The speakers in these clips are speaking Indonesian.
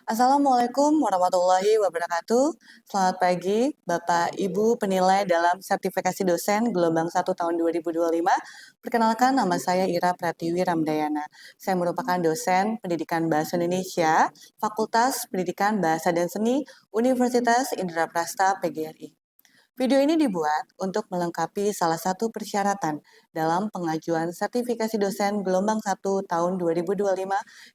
Assalamualaikum warahmatullahi wabarakatuh. Selamat pagi, Bapak Ibu penilai dalam sertifikasi dosen gelombang 1 tahun 2025. Perkenalkan, nama saya Ira Pratiwi Ramdayana. Saya merupakan dosen Pendidikan Bahasa Indonesia, Fakultas Pendidikan Bahasa dan Seni, Universitas Indraprasta PGRI. Video ini dibuat untuk melengkapi salah satu persyaratan dalam pengajuan sertifikasi dosen gelombang 1 tahun 2025,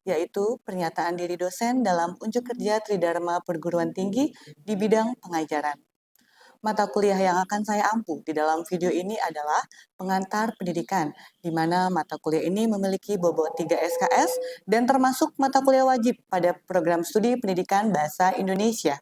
yaitu pernyataan diri dosen dalam unjuk kerja Tridharma Perguruan Tinggi di bidang pengajaran. Mata kuliah yang akan saya ampu di dalam video ini adalah pengantar pendidikan, di mana mata kuliah ini memiliki bobot 3 SKS dan termasuk mata kuliah wajib pada program studi pendidikan bahasa Indonesia.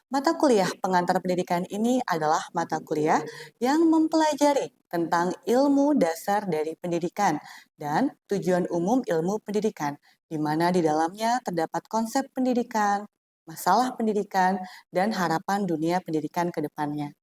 Mata kuliah pengantar pendidikan ini adalah mata kuliah yang mempelajari tentang ilmu dasar dari pendidikan dan tujuan umum ilmu pendidikan, di mana di dalamnya terdapat konsep pendidikan, masalah pendidikan, dan harapan dunia pendidikan ke depannya.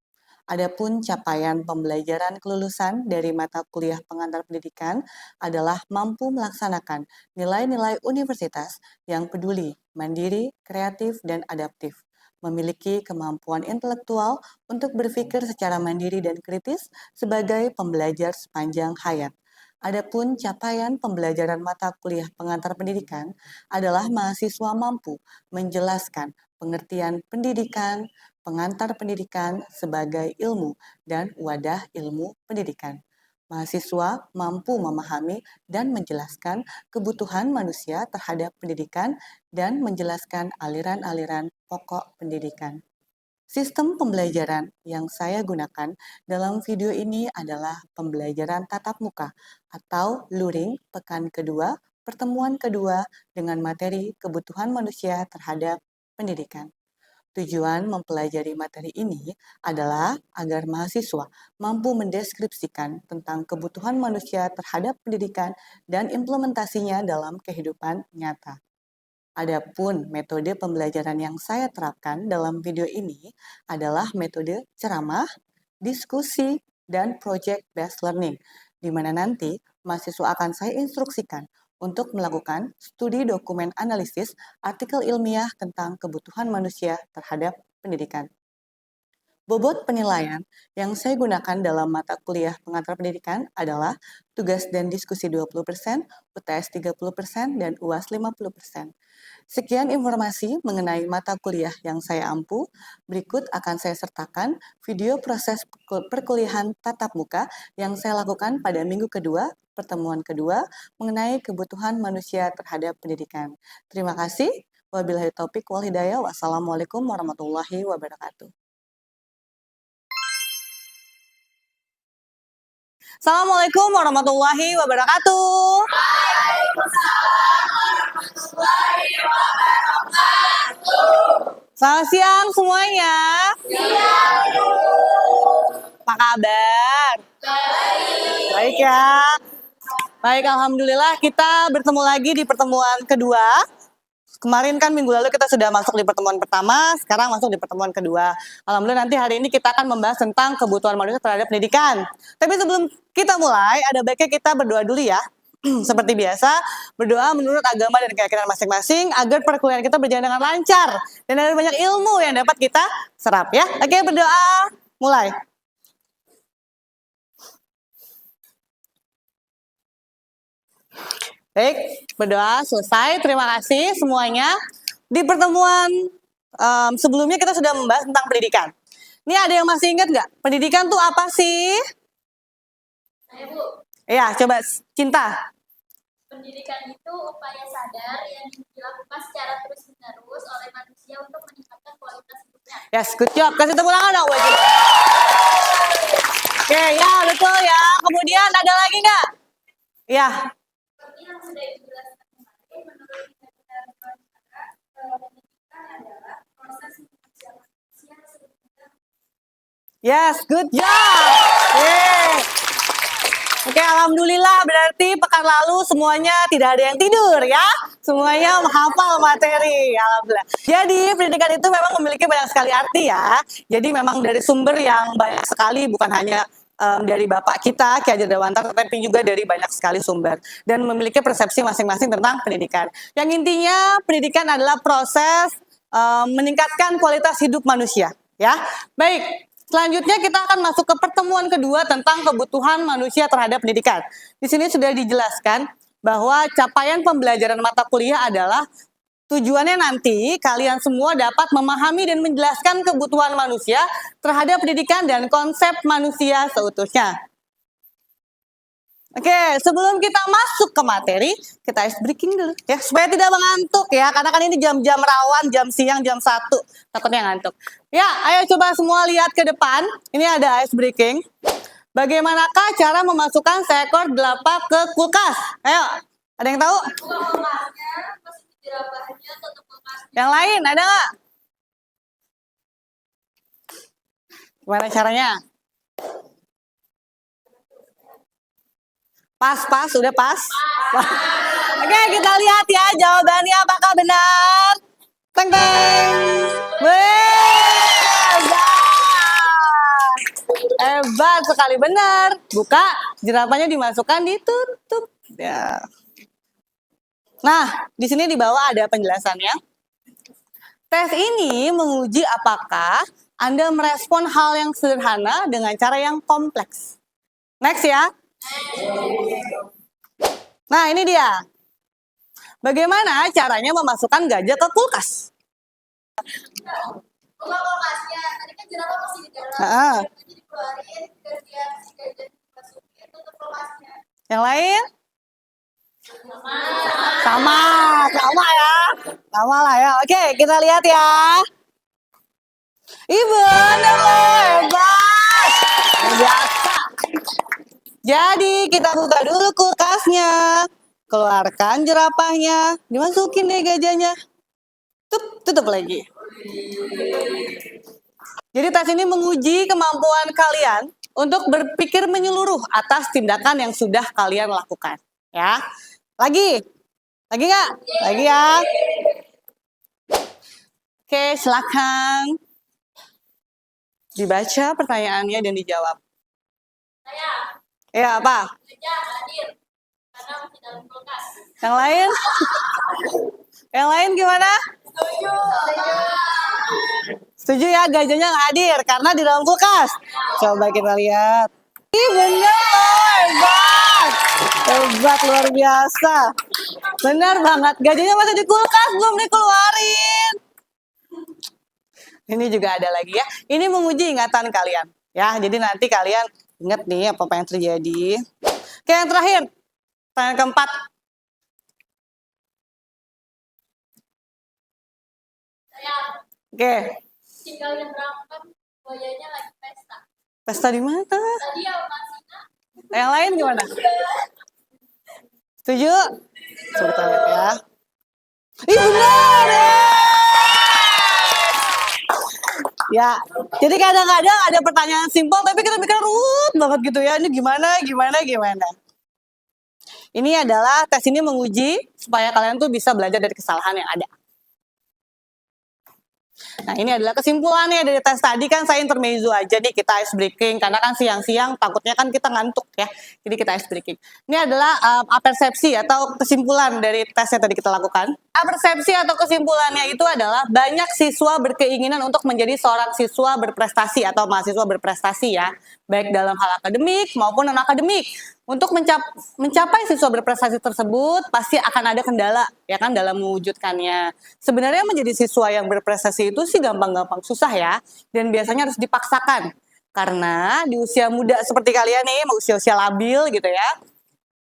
Adapun capaian pembelajaran kelulusan dari mata kuliah pengantar pendidikan adalah mampu melaksanakan nilai-nilai universitas yang peduli, mandiri, kreatif, dan adaptif, memiliki kemampuan intelektual untuk berpikir secara mandiri dan kritis sebagai pembelajar sepanjang hayat. Adapun capaian pembelajaran mata kuliah pengantar pendidikan adalah mahasiswa mampu menjelaskan pengertian pendidikan, pengantar pendidikan sebagai ilmu dan wadah ilmu pendidikan. Mahasiswa mampu memahami dan menjelaskan kebutuhan manusia terhadap pendidikan dan menjelaskan aliran-aliran pokok pendidikan. Sistem pembelajaran yang saya gunakan dalam video ini adalah pembelajaran tatap muka atau luring pekan kedua, pertemuan kedua dengan materi kebutuhan manusia terhadap pendidikan. Tujuan mempelajari materi ini adalah agar mahasiswa mampu mendeskripsikan tentang kebutuhan manusia terhadap pendidikan dan implementasinya dalam kehidupan nyata. Adapun metode pembelajaran yang saya terapkan dalam video ini adalah metode ceramah, diskusi, dan project-based learning, di mana nanti mahasiswa akan saya instruksikan untuk melakukan studi dokumen analisis artikel ilmiah tentang kebutuhan manusia terhadap pendidikan. Bobot penilaian yang saya gunakan dalam mata kuliah pengantar pendidikan adalah tugas dan diskusi 20%, UTS 30%, dan UAS 50%. Sekian informasi mengenai mata kuliah yang saya ampu. Berikut akan saya sertakan video proses perkuliahan tatap muka yang saya lakukan pada minggu kedua, pertemuan kedua, mengenai kebutuhan manusia terhadap pendidikan. Terima kasih. Wabillahi taufiq wal hidayah. Wassalamualaikum warahmatullahi wabarakatuh. Assalamualaikum warahmatullahi wabarakatuh. Selamat siang semuanya. Apa kabar? Baik ya. Baik, alhamdulillah kita bertemu lagi di pertemuan kedua. Kemarin kan minggu lalu kita sudah masuk di pertemuan pertama, sekarang masuk di pertemuan kedua. Alhamdulillah nanti hari ini kita akan membahas tentang kebutuhan manusia terhadap pendidikan. Tapi sebelum kita mulai, ada baiknya kita berdoa dulu ya. Seperti biasa, berdoa menurut agama dan keyakinan masing-masing agar perkuliahan kita berjalan dengan lancar dan ada banyak ilmu yang dapat kita serap ya. Oke, berdoa, mulai. Baik, berdoa selesai. Terima kasih semuanya. Di pertemuan sebelumnya kita sudah membahas tentang pendidikan. Ini ada yang masih ingat nggak? Pendidikan tuh apa sih? Saya, Bu. Ya, coba Cinta. Pendidikan itu upaya sadar yang dilakukan secara terus-menerus oleh manusia untuk meningkatkan kualitas hidupnya. Yes, good job. Kasih tepuk tangan dong buat Cinta. Oke, ya betul ya. Kemudian ada lagi nggak? Ya. Seperti yang sudah dijelaskan kemarin, menurut pendidikan adalah proses manusia sehingga. Yes, good job. Yeah. Oke, alhamdulillah berarti pekan lalu semuanya tidak ada yang tidur ya. Semuanya menghafal materi, alhamdulillah. Jadi pendidikan itu memang memiliki banyak sekali arti ya. Jadi memang dari sumber yang banyak sekali, bukan hanya dari Bapak kita, Ki Hajar Dewantara, tapi juga dari banyak sekali sumber. Dan memiliki persepsi masing-masing tentang pendidikan. Yang intinya, pendidikan adalah proses meningkatkan kualitas hidup manusia. Ya, baik. Selanjutnya kita akan masuk ke pertemuan kedua tentang kebutuhan manusia terhadap pendidikan. Di sini sudah dijelaskan bahwa capaian pembelajaran mata kuliah adalah tujuannya nanti kalian semua dapat memahami dan menjelaskan kebutuhan manusia terhadap pendidikan dan konsep manusia seutuhnya. Oke, sebelum kita masuk ke materi, kita ice breaking dulu ya, supaya tidak mengantuk ya, karena kan ini jam-jam rawan, jam siang, jam 1, takutnya ngantuk. Ya, ayo coba semua lihat ke depan, ini ada ice breaking. Bagaimanakah cara memasukkan seekor delapak ke kulkas? Ayo, ada yang tahu? Yang lain, ada nggak? Gimana caranya? Pas, udah pas. Oke, kita lihat ya jawabannya apakah benar. Teng teng. Hebat sekali, benar. Buka, jerapahnya dimasukkan, ditutup. Ya. Nah, di sini di bawah ada penjelasannya. Tes ini menguji apakah Anda merespon hal yang sederhana dengan cara yang kompleks. Next ya. Nah, ini dia. Bagaimana caranya memasukkan gajah ke kulkas? Buka kulkasnya, tadi kan jerapah masih di dalam. Jadi dikeluarin, kemudian si gajah dimasukin, tutup kulkasnya. Yang lain? Sama ya. Sama lah ya. Oke, kita lihat ya. Bener loh, hebat. Biasa. Jadi kita buka dulu kulkasnya, keluarkan jerapahnya, dimasukin deh gajahnya, tutup lagi. Jadi tes ini menguji kemampuan kalian untuk berpikir menyeluruh atas tindakan yang sudah kalian lakukan. Ya, lagi nggak? Lagi ya. Oke, silakan dibaca pertanyaannya dan dijawab. Ya, apa? Hadir, karena masih dalam kulkas. Yang lain? Yang lain gimana? Setuju ya, gajahnya nggak hadir karena di dalam kulkas. Coba kita lihat. Bener loh, hebat luar biasa. Benar banget, gajahnya masih di kulkas, belum dikeluarin. Ini juga ada lagi ya. Ini menguji ingatan kalian ya. Jadi nanti kalian ingat nih apa yang terjadi. Oke, yang terakhir, pertanyaan keempat. Oke. Tinggal yang berangkat, buayanya lagi pesta. Pesta di mana? Tadi ya Masina. Yang lain gimana? Setuju? Coba kita lihat ya. Benar ya. Ya, jadi kadang-kadang ada pertanyaan simpel tapi kita mikir ruwet banget gitu ya. Ini gimana? Ini adalah tes ini menguji supaya kalian tuh bisa belajar dari kesalahan yang ada. Nah, ini adalah kesimpulannya dari tes tadi. Kan saya intermezzo aja nih, kita ice breaking karena kan siang-siang takutnya kan kita ngantuk ya. Jadi kita ice breaking. Ini adalah persepsi atau kesimpulan dari tes yang tadi kita lakukan. Persepsi atau kesimpulannya itu adalah banyak siswa berkeinginan untuk menjadi seorang siswa berprestasi atau mahasiswa berprestasi ya, baik dalam hal akademik maupun non akademik. Untuk mencapai siswa berprestasi tersebut pasti akan ada kendala ya kan dalam mewujudkannya. Sebenarnya menjadi siswa yang berprestasi itu sih gampang-gampang susah ya, dan biasanya harus dipaksakan. Karena di usia muda seperti kalian nih, usia-usia labil gitu ya,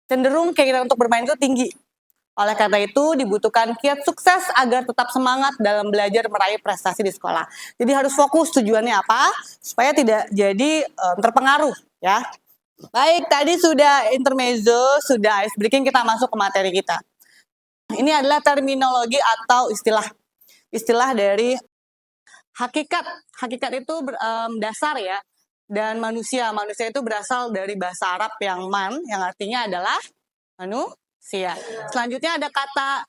cenderung keinginan untuk bermain itu tinggi. Oleh karena itu dibutuhkan kiat sukses agar tetap semangat dalam belajar meraih prestasi di sekolah. Jadi harus fokus tujuannya apa supaya tidak jadi terpengaruh ya. Baik, tadi sudah intermezzo, sudah ice breaking, kita masuk ke materi kita. Ini adalah terminologi atau istilah dari hakikat. Hakikat itu dasar ya, dan manusia itu berasal dari bahasa Arab yang man, yang artinya adalah manusia. Selanjutnya ada kata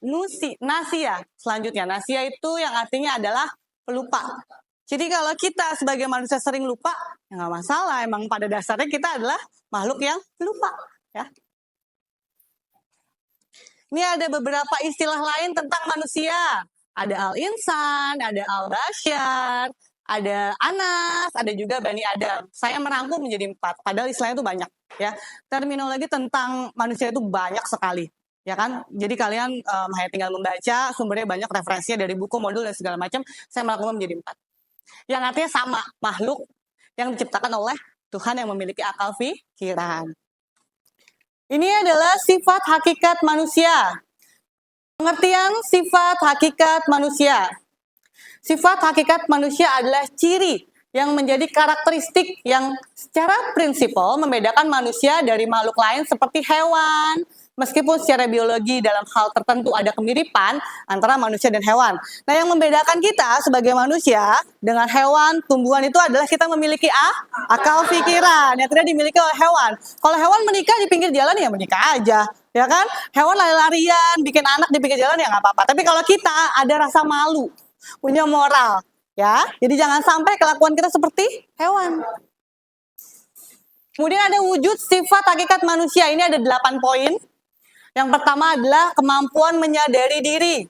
nasia. Selanjutnya nasia itu yang artinya adalah pelupa. Jadi kalau kita sebagai manusia sering lupa, ya nggak masalah. Emang pada dasarnya kita adalah makhluk yang lupa. Ya. Ini ada beberapa istilah lain tentang manusia. Ada al-insan, ada al-basyar, ada anas, ada juga bani Adam. Saya merangkum menjadi 4, padahal istilahnya itu banyak. Ya, terminologi tentang manusia itu banyak sekali. Ya kan, jadi kalian hanya tinggal membaca, sumbernya banyak, referensinya dari buku, modul dan segala macam. Saya merangkum menjadi 4. Yang artinya sama, makhluk yang diciptakan oleh Tuhan yang memiliki akal pikiran. Ini adalah sifat hakikat manusia. Pengertian sifat hakikat manusia. Sifat hakikat manusia adalah ciri yang menjadi karakteristik yang secara prinsipal membedakan manusia dari makhluk lain seperti hewan. Meskipun secara biologi dalam hal tertentu ada kemiripan antara manusia dan hewan. Nah, yang membedakan kita sebagai manusia dengan hewan, tumbuhan itu adalah kita memiliki akal pikiran yang tidak dimiliki oleh hewan. Kalau hewan menikah di pinggir jalan ya menikah aja, ya kan? Hewan lari-larian, bikin anak di pinggir jalan ya nggak apa-apa. Tapi kalau kita ada rasa malu, punya moral, ya. Jadi jangan sampai kelakuan kita seperti hewan. Kemudian ada wujud sifat hakikat manusia. Ini ada 8 poin. Yang pertama adalah kemampuan menyadari diri.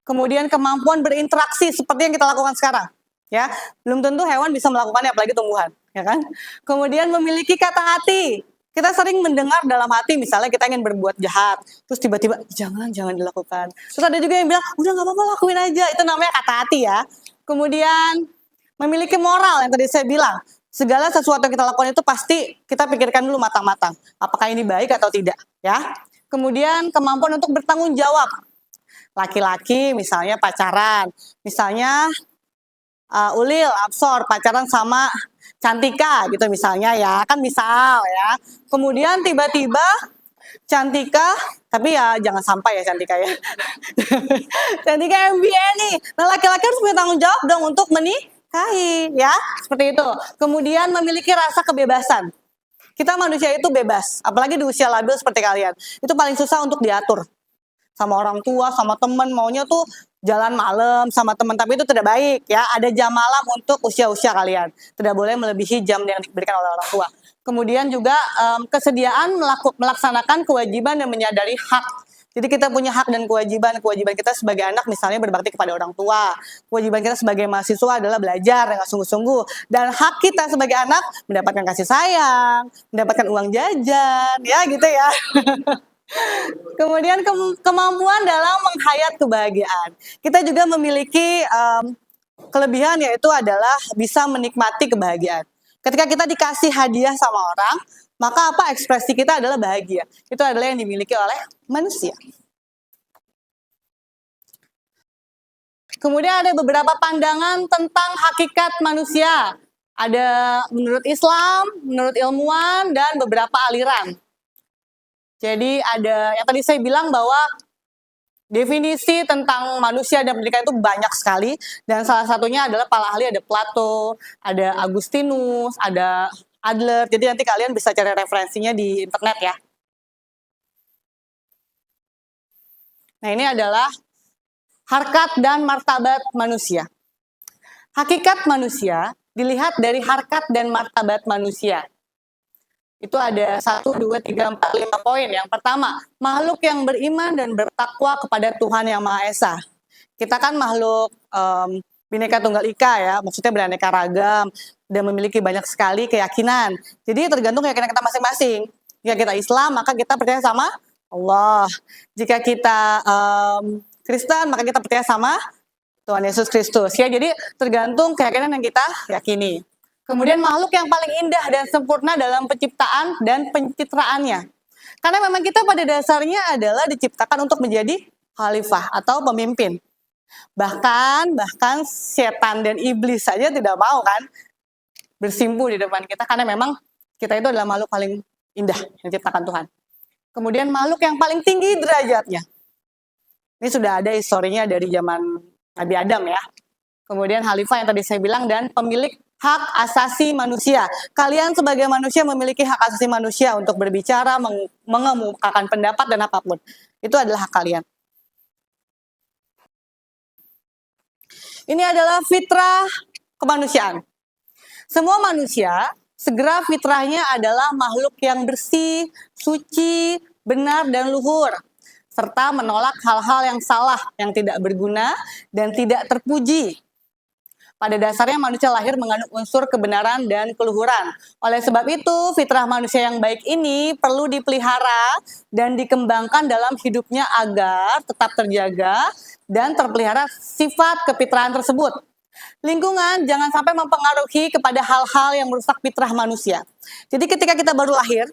Kemudian kemampuan berinteraksi seperti yang kita lakukan sekarang. Ya, belum tentu hewan bisa melakukannya, apalagi tumbuhan, ya kan? Kemudian memiliki kata hati. Kita sering mendengar dalam hati, misalnya kita ingin berbuat jahat, terus tiba-tiba jangan dilakukan. Terus ada juga yang bilang, udah nggak apa-apa lakuin aja. Itu namanya kata hati ya. Kemudian memiliki moral yang tadi saya bilang. Segala sesuatu yang kita lakukan itu pasti kita pikirkan dulu matang-matang. Apakah ini baik atau tidak, ya? Kemudian kemampuan untuk bertanggung jawab. Laki-laki misalnya pacaran, misalnya Ulil, Absor, pacaran sama Cantika gitu misalnya ya, kan misal ya. Kemudian tiba-tiba Cantika, tapi ya jangan sampai ya Cantika ya. Cantika MBA nih. Nah, laki-laki harus punya tanggung jawab dong untuk menikahi ya, seperti itu. Kemudian memiliki rasa kebebasan. Kita manusia itu bebas, apalagi di usia labil seperti kalian. Itu paling susah untuk diatur. Sama orang tua, sama teman, maunya tuh jalan malam sama teman, tapi itu tidak baik ya. Ada jam malam untuk usia-usia kalian. Tidak boleh melebihi jam yang diberikan oleh orang tua. Kemudian juga kesediaan melaksanakan kewajiban dan menyadari hak. Jadi kita punya hak dan kewajiban. Kewajiban kita sebagai anak misalnya berbakti kepada orang tua. Kewajiban kita sebagai mahasiswa adalah belajar dengan sungguh-sungguh. Dan hak kita sebagai anak mendapatkan kasih sayang, mendapatkan uang jajan, ya gitu ya. Kemudian kemampuan dalam menghayat kebahagiaan. Kita juga memiliki kelebihan yaitu adalah bisa menikmati kebahagiaan. Ketika kita dikasih hadiah sama orang, maka apa ekspresi kita adalah bahagia. Itu adalah yang dimiliki oleh manusia. Kemudian ada beberapa pandangan tentang hakikat manusia. Ada menurut Islam, menurut ilmuwan, dan beberapa aliran. Jadi ada yang tadi saya bilang bahwa definisi tentang manusia dan pendidikan itu banyak sekali. Dan salah satunya adalah para ahli ada Plato, ada Agustinus, ada Adler. Jadi nanti kalian bisa cari referensinya di internet ya. Nah, ini adalah harkat dan martabat manusia. Hakikat manusia dilihat dari harkat dan martabat manusia. Itu ada 1, 2, 3, 4, 5 poin. Yang pertama, makhluk yang beriman dan bertakwa kepada Tuhan Yang Maha Esa. Kita kan makhluk Bhinneka Tunggal Ika ya, maksudnya beraneka ragam dan memiliki banyak sekali keyakinan. Jadi tergantung keyakinan kita masing-masing. Jika kita Islam, maka kita percaya sama Allah. Jika kita Kristen, maka kita percaya sama Tuhan Yesus Kristus. Ya, jadi tergantung keyakinan yang kita yakini. Kemudian makhluk yang paling indah dan sempurna dalam penciptaan dan pencitraannya. Karena memang kita pada dasarnya adalah diciptakan untuk menjadi khalifah atau pemimpin. Bahkan setan dan iblis saja tidak mau kan bersimpu di depan kita karena memang kita itu adalah makhluk paling indah yang diciptakan Tuhan. Kemudian makhluk yang paling tinggi derajatnya. Ini sudah ada historinya dari zaman Nabi Adam ya. Kemudian khalifah yang tadi saya bilang dan pemilik hak asasi manusia. Kalian sebagai manusia memiliki hak asasi manusia untuk berbicara, mengemukakan pendapat dan apapun. Itu adalah hak kalian. Ini adalah fitrah kemanusiaan. Semua manusia segera fitrahnya adalah makhluk yang bersih, suci, benar, dan luhur, serta menolak hal-hal yang salah, yang tidak berguna, dan tidak terpuji. Pada dasarnya manusia lahir mengandung unsur kebenaran dan keluhuran. Oleh sebab itu, fitrah manusia yang baik ini perlu dipelihara dan dikembangkan dalam hidupnya agar tetap terjaga dan terpelihara sifat kefitrahan tersebut. Lingkungan jangan sampai mempengaruhi kepada hal-hal yang merusak fitrah manusia. Jadi ketika kita baru lahir,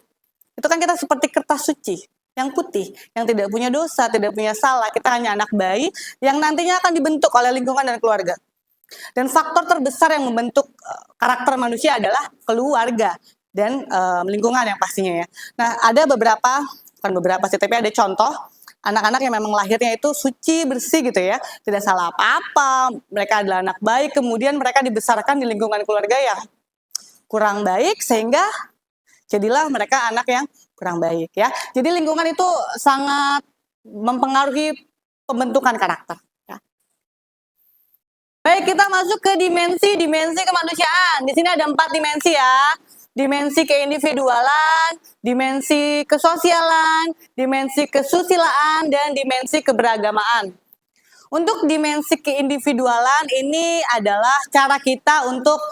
itu kan kita seperti kertas suci, yang putih, yang tidak punya dosa, tidak punya salah. Kita hanya anak bayi yang nantinya akan dibentuk oleh lingkungan dan keluarga. Dan faktor terbesar yang membentuk karakter manusia adalah keluarga dan lingkungan yang pastinya ya. Nah, ada beberapa, bukan beberapa sih, tapi ada contoh anak-anak yang memang lahirnya itu suci, bersih gitu ya, tidak salah apa-apa, mereka adalah anak baik, kemudian mereka dibesarkan di lingkungan keluarga yang kurang baik, sehingga jadilah mereka anak yang kurang baik ya. Jadi lingkungan itu sangat mempengaruhi pembentukan karakter. Baik, kita masuk ke dimensi kemanusiaan. Di sini ada 4 dimensi ya. Dimensi keindividualan, dimensi kesosialan, dimensi kesusilaan, dan dimensi keberagamaan. Untuk dimensi keindividualan ini adalah cara kita untuk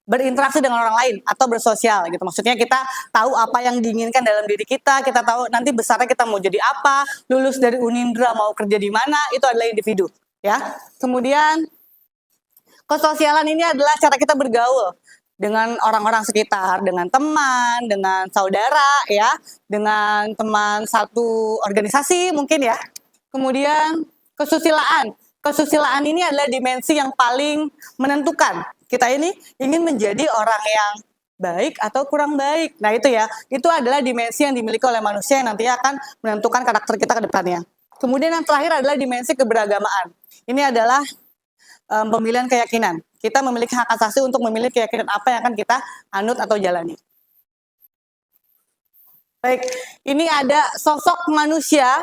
berinteraksi dengan orang lain atau bersosial gitu. Maksudnya kita tahu apa yang diinginkan dalam diri kita tahu nanti besarnya kita mau jadi apa, lulus dari Unindra mau kerja di mana, itu adalah individu ya. Kemudian kesosialan ini adalah cara kita bergaul dengan orang-orang sekitar, dengan teman, dengan saudara ya, dengan teman satu organisasi mungkin ya. Kemudian kesusilaan. Kesusilaan ini adalah dimensi yang paling menentukan. Kita ini ingin menjadi orang yang baik atau kurang baik. Nah itu ya, itu adalah dimensi yang dimiliki oleh manusia yang nantinya akan menentukan karakter kita ke depannya. Kemudian yang terakhir adalah dimensi keberagamaan. Ini adalah pemilihan keyakinan. Kita memiliki hak asasi untuk memilih keyakinan apa yang akan kita anut atau jalani. Baik, ini ada sosok manusia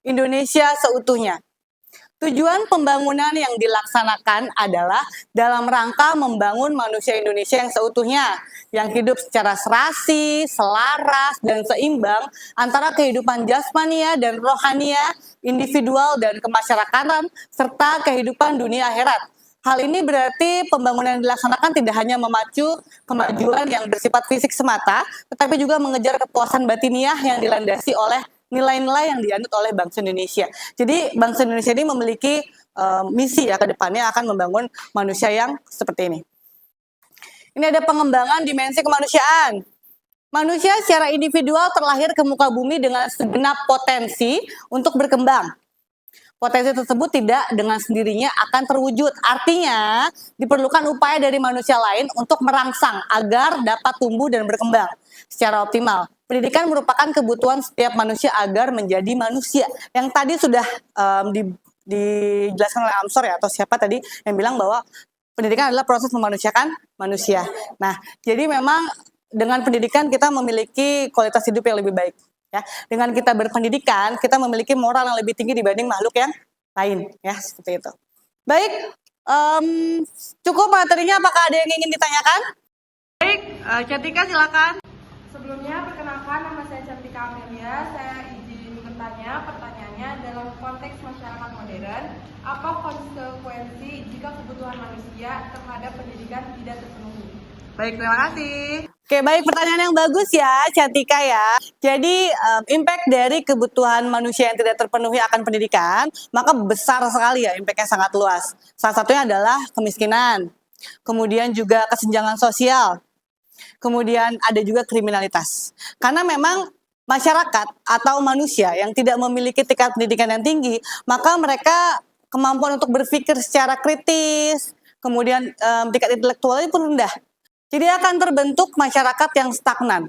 Indonesia seutuhnya. Tujuan pembangunan yang dilaksanakan adalah dalam rangka membangun manusia Indonesia yang seutuhnya, yang hidup secara serasi, selaras, dan seimbang antara kehidupan jasmania dan rohania, individual dan kemasyarakatan, serta kehidupan dunia akhirat. Hal ini berarti pembangunan yang dilaksanakan tidak hanya memacu kemajuan yang bersifat fisik semata, tetapi juga mengejar kepuasan batiniah yang dilandasi oleh nilai-nilai yang dianut oleh bangsa Indonesia. Jadi bangsa Indonesia ini memiliki misi ya ke depannya akan membangun manusia yang seperti ini. Ini ada pengembangan dimensi kemanusiaan. Manusia secara individual terlahir ke muka bumi dengan segenap potensi untuk berkembang. Potensi tersebut tidak dengan sendirinya akan terwujud. Artinya, diperlukan upaya dari manusia lain untuk merangsang agar dapat tumbuh dan berkembang secara optimal. Pendidikan merupakan kebutuhan setiap manusia agar menjadi manusia. Yang tadi sudah dijelaskan oleh Amsor ya, atau siapa tadi yang bilang bahwa pendidikan adalah proses memanusiakan manusia. Nah, jadi memang dengan pendidikan kita memiliki kualitas hidup yang lebih baik. Ya, dengan kita berpendidikan, kita memiliki moral yang lebih tinggi dibanding makhluk yang lain, ya seperti itu. Baik, cukup materinya. Apakah ada yang ingin ditanyakan? Baik, Cantika silakan. Sebelumnya, perkenalkan nama saya Cantika Amelia. Saya izin bertanya. Pertanyaannya dalam konteks masyarakat modern, apa konsekuensi jika kebutuhan manusia terhadap pendidikan tidak terpenuhi? Baik, terima kasih. Oke, baik, pertanyaan yang bagus ya, Cantika ya. Jadi, impact dari kebutuhan manusia yang tidak terpenuhi akan pendidikan, maka besar sekali ya, impact-nya sangat luas. Salah satunya adalah kemiskinan, kemudian juga kesenjangan sosial, kemudian ada juga kriminalitas. Karena memang masyarakat atau manusia yang tidak memiliki tingkat pendidikan yang tinggi, maka mereka kemampuan untuk berpikir secara kritis, kemudian tingkat intelektualnya pun rendah. Jadi akan terbentuk masyarakat yang stagnan,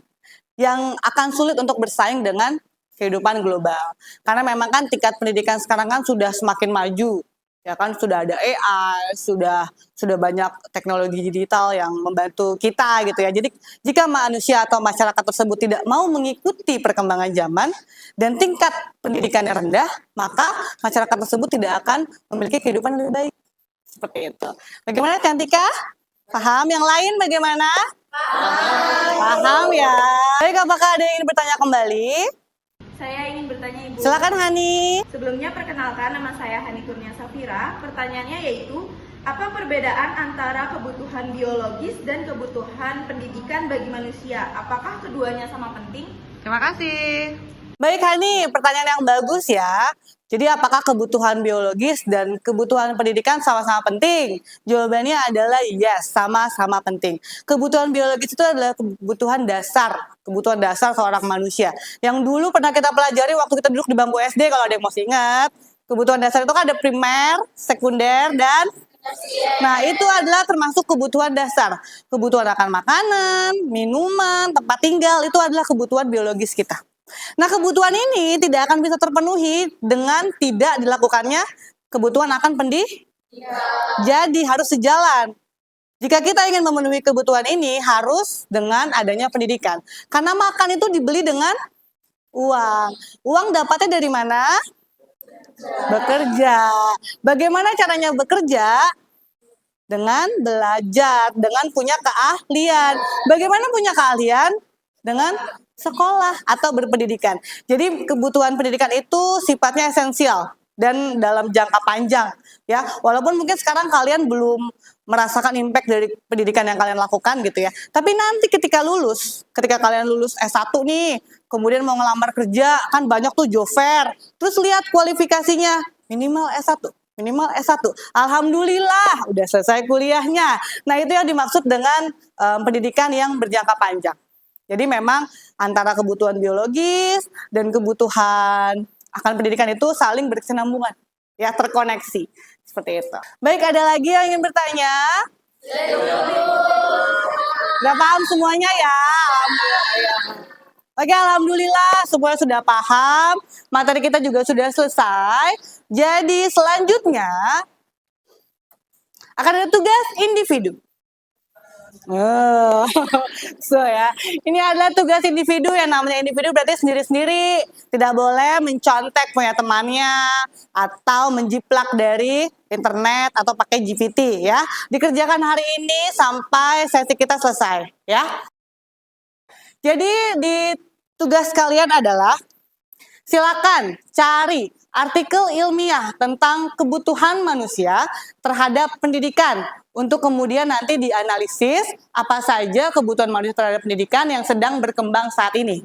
yang akan sulit untuk bersaing dengan kehidupan global. Karena memang kan tingkat pendidikan sekarang kan sudah semakin maju, ya kan sudah ada AI, sudah banyak teknologi digital yang membantu kita gitu ya. Jadi jika manusia atau masyarakat tersebut tidak mau mengikuti perkembangan zaman dan tingkat pendidikan yang rendah, maka masyarakat tersebut tidak akan memiliki kehidupan yang lebih baik. Seperti itu. Bagaimana Cantika? Paham? Yang lain bagaimana? Paham ya. Baik, apakah ada yang ingin bertanya kembali? Saya ingin bertanya Ibu. Silakan Hani. Sebelumnya perkenalkan, nama saya Hani Kurnia Safira. Pertanyaannya yaitu, apa perbedaan antara kebutuhan biologis dan kebutuhan pendidikan bagi manusia? Apakah keduanya sama penting? Terima kasih. Baik Hani, pertanyaan yang bagus ya. Jadi apakah kebutuhan biologis dan kebutuhan pendidikan sama-sama penting? Jawabannya adalah yes, sama-sama penting. Kebutuhan biologis itu adalah kebutuhan dasar seorang manusia. Yang dulu pernah kita pelajari waktu kita duduk di bangku SD, kalau ada yang masih ingat. Kebutuhan dasar itu kan ada primer, sekunder, dan nah itu adalah termasuk kebutuhan dasar. Kebutuhan akan makanan, minuman, tempat tinggal, itu adalah kebutuhan biologis kita. Nah, kebutuhan ini tidak akan bisa terpenuhi dengan tidak dilakukannya kebutuhan akan pendidikan. Jadi harus sejalan. Jika kita ingin memenuhi kebutuhan ini harus dengan adanya pendidikan. Karena makan itu dibeli dengan uang. Uang dapatnya dari mana? Bekerja. Bagaimana caranya bekerja? Dengan belajar, dengan punya keahlian. Bagaimana punya keahlian? Dengan sekolah atau berpendidikan. Jadi kebutuhan pendidikan itu sifatnya esensial dan dalam jangka panjang ya. Walaupun mungkin sekarang kalian belum merasakan impact dari pendidikan yang kalian lakukan gitu ya. Tapi nanti ketika kalian lulus S1 nih, kemudian mau ngelamar kerja, kan banyak tuh job fair. Terus lihat kualifikasinya, minimal S1. Minimal S1. Alhamdulillah udah selesai kuliahnya. Nah, itu yang dimaksud dengan pendidikan yang berjangka panjang. Jadi memang antara kebutuhan biologis dan kebutuhan akan pendidikan itu saling berkesinambungan, ya, terkoneksi. Seperti itu. Baik, ada lagi yang ingin bertanya? Udah paham semuanya ya? Oke, alhamdulillah semuanya sudah paham. Materi kita juga sudah selesai. Jadi selanjutnya akan ada tugas individu. So ya, ini adalah tugas individu. Yang namanya individu berarti sendiri-sendiri, tidak boleh mencontek punya temannya atau menjiplak dari internet atau pakai GPT ya. Dikerjakan hari ini sampai sesi kita selesai ya. Jadi di tugas kalian adalah silakan cari artikel ilmiah tentang kebutuhan manusia terhadap pendidikan untuk kemudian nanti dianalisis apa saja kebutuhan manusia terhadap pendidikan yang sedang berkembang saat ini.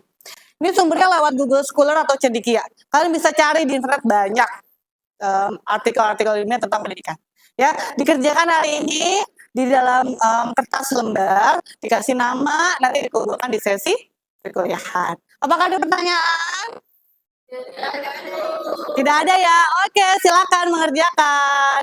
Ini sumbernya lewat Google Scholar atau Cendekia. Kalian bisa cari di internet banyak artikel-artikel ilmiah tentang pendidikan. Ya, dikerjakan hari ini di dalam kertas lembar, dikasih nama, nanti dikumpulkan di sesi perkuliahan. Apakah ada pertanyaan? Tidak ada ya? Oke, silakan mengerjakan.